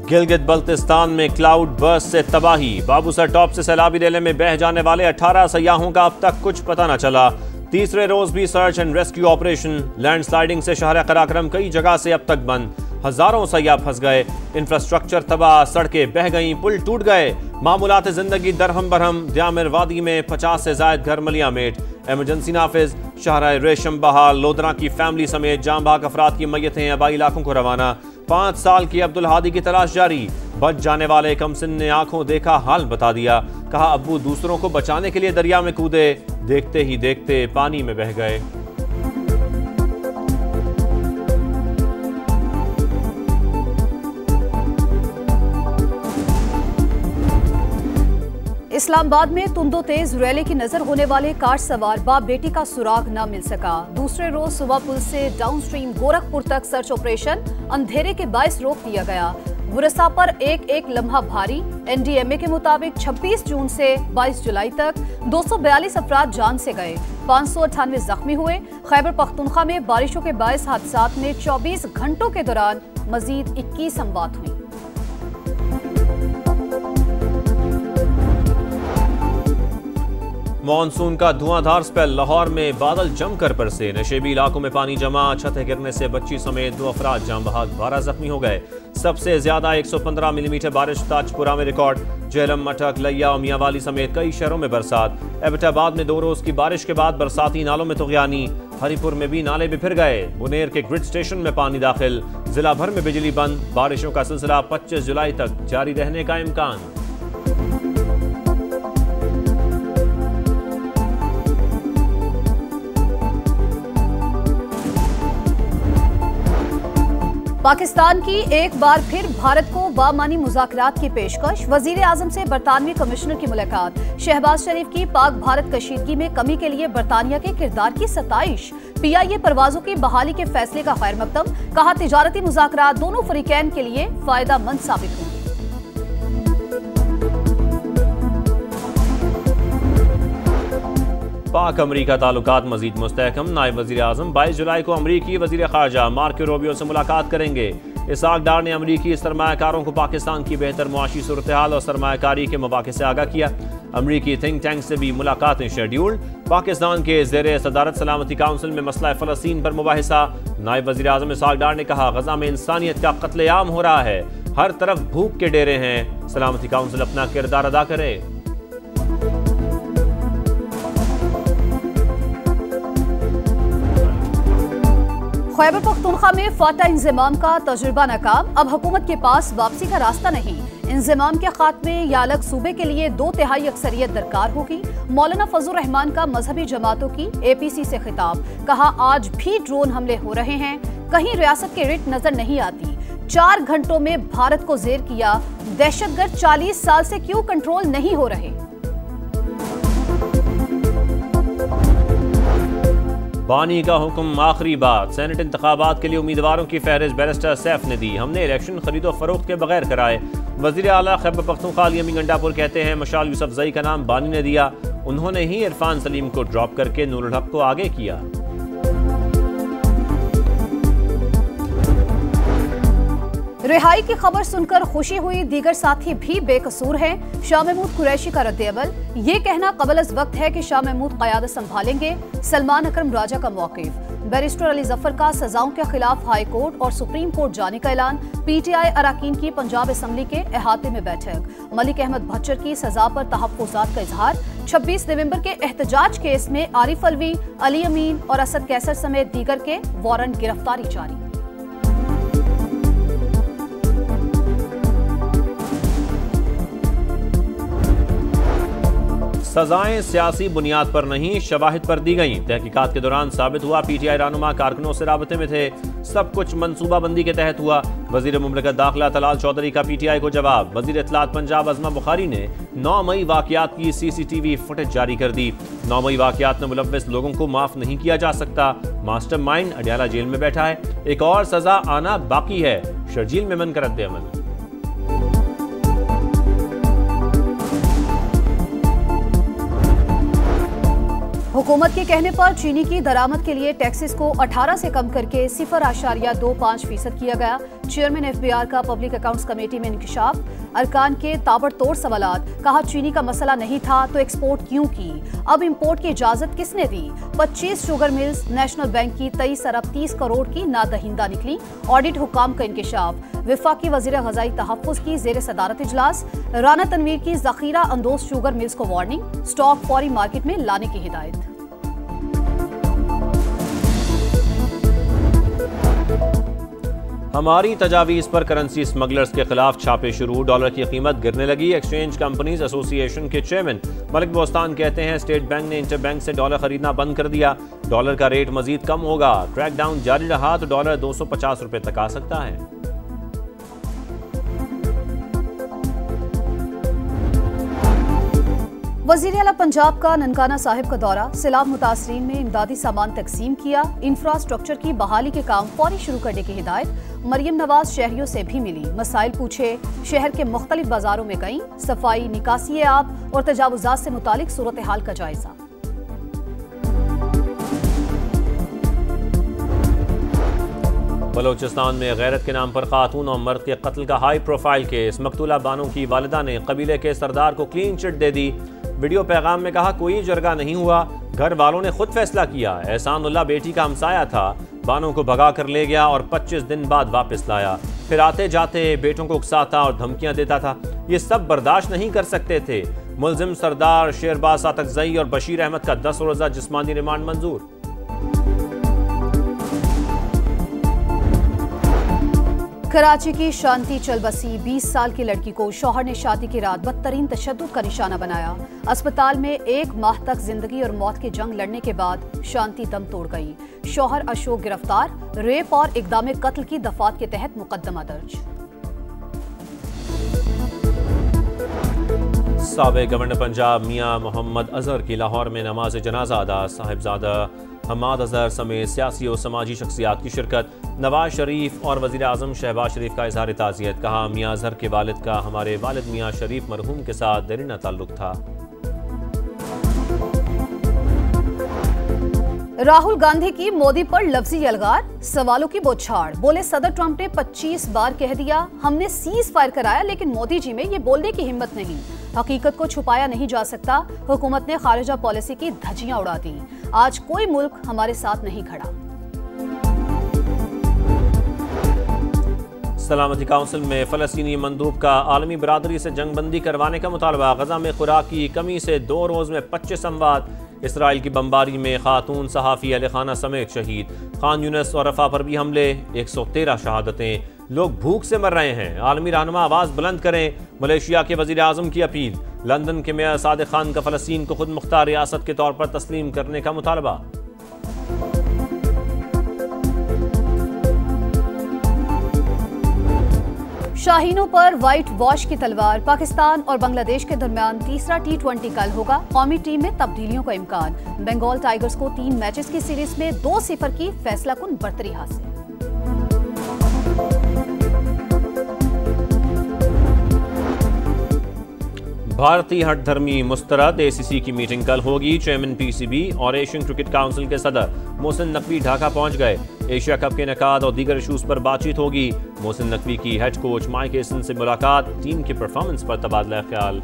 गिलगित बल्तिस्तान में cloud burst से तबाही। बाबूसर टॉप से सैलाबी रेले में बह जाने वाले 18 सयाहों का अब तक कुछ पता न चला। तीसरे रोज भी search and rescue operation. Landsliding से शहर कराक्रम कई जगह से अब तक बंद। हजारों सयाह फंस गए। इंफ्रास्ट्रक्चर तबाह, सड़कें बह गईं, पुल टूट गए। मामूलात जिंदगी दरहम बरहम। द्यामिर वादी में 50 से जायद घर मलियामेट। इमरजेंसी नाफिज। शाहराह रेशम बहाल। लोधरा की फैमिली समेत जाम बहक अफराद की मैयतें आबाई इलाकों को रवाना। 5 साल की अब्दुल हादी की तलाश जारी। बच जाने वाले कमसिन ने आंखों देखा हाल बता दिया। कहा अब्बू दूसरों को बचाने के लिए दरिया में कूदे, देखते ही देखते पानी में बह गए। इस्लामाबाद में तुंदो तेज रैली की नजर होने वाले कार सवार बाप बेटी का सुराग न मिल सका। दूसरे रोज सुबह पुल से डाउनस्ट्रीम गोरखपुर तक सर्च ऑपरेशन अंधेरे के बायस रोक दिया गया। गुरसा पर एक एक लम्हा भारी। एनडीएमए के मुताबिक 26 जून से 22 जुलाई तक 242 अफराद जान से गए, 598 जख्मी हुए। खैबर पख्तूनख्वा में बारिशों के बायस हादसात में 24 घंटों के दौरान मजीद 21 अमवात हुई। मॉनसून का धुआंधार स्पेल। लाहौर में बादल जमकर बरसे। नशेबी इलाकों में पानी जमा। छतें गिरने से बच्ची समेत 2 अफराद जाम बहक, 12 जख्मी हो गए। सबसे ज्यादा 115 मिलीमीटर बारिश ताजपुरा में रिकॉर्ड। जेहलम, मटक, लिया और मियांवाली समेत कई शहरों में बरसात। एबटाबाद में 2 रोज की बारिश के बाद बरसाती नालों में तुगयानी। हरिपुर में भी नाले बिफिर गए। बुनेर के ग्रिड स्टेशन में पानी दाखिल। जिला भर में बिजली बंद। बारिशों का सिलसिला 25 जुलाई तक जारी रहने का इम्कान। पाकिस्तान की एक बार फिर भारत को बामानी मुज़ाकरात की पेशकश। वजीर आजम से बरतानवी कमिश्नर की मुलाकात। शहबाज शरीफ की पाक भारत कशीदगी में कमी के लिए बरतानिया के किरदार की सताइश। PIA परवाजों की बहाली के फैसले का खैर मकदम। कहा तिजारती मुज़ाकरात दोनों फरीकैन के लिए फायदेमंद साबित होंगे। पाक अमरीका ताल्लुकात मजीद मुस्तहकम। नायब वजीर आजम 22 जुलाई को अमरीकी वजीर खारजा मार्को रूबियो से मुलाकात करेंगे। इसहाक डार ने अमरीकी सरमायाकारों को पाकिस्तान की बेहतर मुआशी सूरत हाल और सरमायाकारी के मौके से आगाह किया। अमरीकी थिंक टैंक से भी मुलाकातें शेड्यूल्ड। पाकिस्तान के ज़ेरे सदारत सलामती काउंसिल में मसला फ़लस्तीन पर मुबाहिसा। नायब वजीर आजम इसहाक डार ने कहा गजा में इंसानियत का कत्लेआम हो रहा है, हर तरफ भूख के डेरे हैं, सलामती काउंसिल अपना किरदार अदा करे। खैबर पख्तूनख्वा में फाटा इंजमाम का तजुर्बा नाकाम। अब हुकूमत के पास वापसी का रास्ता नहीं। इंजमाम के खात्मे या अलग सूबे के लिए 2/3 अक्सरियत दरकार होगी। मौलाना फजल रहमान का मजहबी जमातों की APC से खिताब। कहा आज भी ड्रोन हमले हो रहे हैं, कहीं रियासत के रिट नजर नहीं आती। 4 घंटों में भारत को जेर किया। दहशतगर्द 40 साल से क्यों कंट्रोल नहीं हो रहे। बानी का हुक्म आखिरी बात। सेनेट इंतखाबात के लिए उम्मीदवारों की फहरिस्त बैरिस्टर सैफ ने दी। हमने इलेक्शन खरीदो फरोख्त के बगैर कराए। वजीर आला खैबर पख्तूनख्वा अली अमीन गंडापुर कहते हैं मशाल यूसुफजई का नाम बानी ने दिया, उन्होंने ही इरफान सलीम को ड्रॉप करके नूरुल हक को आगे किया। रिहाई की खबर सुनकर खुशी हुई, दीगर साथी भी बेकसूर हैं। शाह महमूद कुरैशी का रद्द-ए-अमल। ये कहना कबल अज़ वक्त है कि शाह महमूद क़यादत संभालेंगे। सलमान अकरम राजा का मौक़िफ़। बैरिस्टर अली जफर का सजाओं के खिलाफ हाई कोर्ट और सुप्रीम कोर्ट जाने का ऐलान। PTI अरकान की पंजाब असम्बली के अहाते में बैठक। मलिक अहमद भच्चर की सजा पर तहफ़्फ़ुज़ात का इजहार। 26 नवंबर के एहतजाज केस में आरिफ अलवी, अली अमीन और असद कैसर समेत दीगर के वारंट गिरफ्तारी जारी। सजाएं सियासी बुनियाद पर नहीं, शवाहिद पर दी गईं। तहकीकात के दौरान साबित हुआ PTI रहनुमा कारकुनों से राबते में थे। सब कुछ मनसूबाबंदी के तहत हुआ। वजीर मुमलिकत दाखिला तलाल चौधरी का PTI को जवाब। वजीर इत्तलात पंजाब अज़मा बुखारी ने 9 मई वाक़यात की CCTV फुटेज जारी कर दी। 9 मई वाक़यात में मुलव्वस लोगों को माफ़ नहीं किया जा सकता। मास्टरमाइंड अडियाला जेल में बैठा है, एक और सजा आना बाकी है। शर्जील मेमन का रद्द-ए-अमल। हुकूमत के कहने पर चीनी की दरामद के लिए टैक्सेस को 18 से कम करके 0.25% किया गया। चेयरमैन FBR का पब्लिक अकाउंट्स कमेटी में इंकशाफ, अरकान के ताबड़तोड़ सवालात, कहा चीनी का मसला नहीं था तो एक्सपोर्ट क्यों की, अब इंपोर्ट की इजाजत किसने दी, 25 शुगर मिल्स नेशनल बैंक की 23 अरब 30 करोड़ की नादहिंदा निकली, ऑडिट हुकाम का इंकशाफ, विफाकी वजीर ग़ज़ाई तहफ़्फ़ुज़ की ज़ेर सदारत इजलास, राना तनवीर की ज़ख़ीरा अंदोज शुगर मिल्स को वार्निंग, स्टॉक फौरी मार्केट में लाने की हिदायत। हमारी तजावीज़ पर करेंसी स्मगलर्स के खिलाफ छापे शुरू, डॉलर की कीमत गिरने लगी। एक्सचेंज कंपनीज एसोसिएशन के चेयरमैन मलिक बोस्तान कहते हैं स्टेट बैंक ने इंटरबैंक से डॉलर खरीदना बंद कर दिया, डॉलर का रेट मजीद कम होगा, क्रैकडाउन जारी रहा तो डॉलर 250 रुपए तक आ सकता है। वज़ीर आला पंजाब का ननकाना साहिब का दौरा, सैलाब मुतासरीन में इमदादी सामान तकसीम किया, इंफ्रास्ट्रक्चर की बहाली के काम फौरी शुरू करने की हिदायत। मरियम नवाज शहरियों से भी मिली, मसाइल पूछे, शहर के मुख्तलिफ बाजारों में गईं, सफाई, निकासी आब और तजावुजात से मुतालिक सूरत हाल का जायजा। बलोचिस्तान में गैरत के नाम पर खातून और मर्द के कत्ल का हाई प्रोफाइल केस, मकतूला बानों की वालिदा ने कबीले के सरदार को क्लीन चिट दे दी। वीडियो पैगाम में कहा कोई जरगा नहीं हुआ, घर वालों ने खुद फैसला किया, एहसानुल्लाह बेटी का हमसाया था, बानों को भगा कर ले गया और 25 दिन बाद वापस लाया, फिर आते जाते बेटों को उकसाता और धमकियां देता था, ये सब बर्दाश्त नहीं कर सकते थे। मुलजिम सरदार शेरबाज सातकजई और बशीर अहमद का 10 रोजा जिस्मानी रिमांड मंजूर। कराची की शांति चलबसी 20 साल की लड़की को शौहर ने शादी की रात बदतरीन तशद्दुद का निशाना बनाया। अस्पताल में 1 माह तक जिंदगी और मौत की जंग लड़ने के बाद शांति दम तोड़ गई। शौहर अशोक गिरफ्तार, रेप और इक़दाम कत्ल की दफात के तहत मुकदमा दर्ज। साबिक़ गवर्नर पंजाब मियां मोहम्मद अजहर की लाहौर में नमाज जनाजा अदा, साहिबजादा हमाद अजहर समेत सियासी और समाजी शख्सियात की शिरकत। नवाज शरीफ और वज़ीर आज़म शहबाज शरीफ का इज़हार ताज़ियत, कहा मियां अजहर के वालिद का हमारे वालिद मियां शरीफ मरहूम के साथ देरीना ताल्लुक था। राहुल गांधी की मोदी पर लफ्जी यलगार, सवालों की बौछार, बोले सदर ट्रंप ने 25 बार कह दिया हमने सीज फायर कराया, लेकिन मोदी जी में ये बोलने की हिम्मत नहीं, हकीकत को छुपाया नहीं जा सकता, हुकूमत ने खारिजा पॉलिसी की धज्जियां उड़ा दी, आज कोई मुल्क हमारे साथ नहीं खड़ा। सलामती काउंसिल में फ़लस्तीनी मंदूब का आलमी बरादरी से जंगबंदी करवाने का मुतालबा, गजा में खुराक की कमी से 2 रोज़ में 25 अमवात। इसराइल की बमबारी में खातून सहाफ़ी अली खाना समेत शहीद। खान यूनिस और रफा पर भी हमले, 113 शहादतें, लोग भूख से मर रहे हैं, आलमी रहनुमा आवाज़ बुलंद करें। मलेशिया के वज़ीर आज़म की अपील, लंदन के मेयर सादिक खान का फ़लस्तीन को खुद मुख्तार रियासत के तौर पर तस्लीम करने का मुतालबा। शाहीनों पर व्हाइट वॉश की तलवार, पाकिस्तान और बांग्लादेश के दरमियान तीसरा T20 कल होगा, कौमी टीम में तब्दीलियों का इम्कान। बंगाल टाइगर्स को 3 मैचेस की सीरीज में 2-0 की फैसलाकुन बर्तरी हासिल। भारतीय हठधर्मी मुस्तरद, ACC की मीटिंग कल होगी। चेयरमैन PCB और एशियन क्रिकेट काउंसिल के सदर मोहसिन नकवी ढाका पहुंच गए। एशिया कप के इनेकाद और दीगर इशूज पर बातचीत होगी। मोहसिन नकवी की हेड कोच माइक एसन से मुलाकात, टीम की परफॉर्मेंस पर तबादला ख्याल।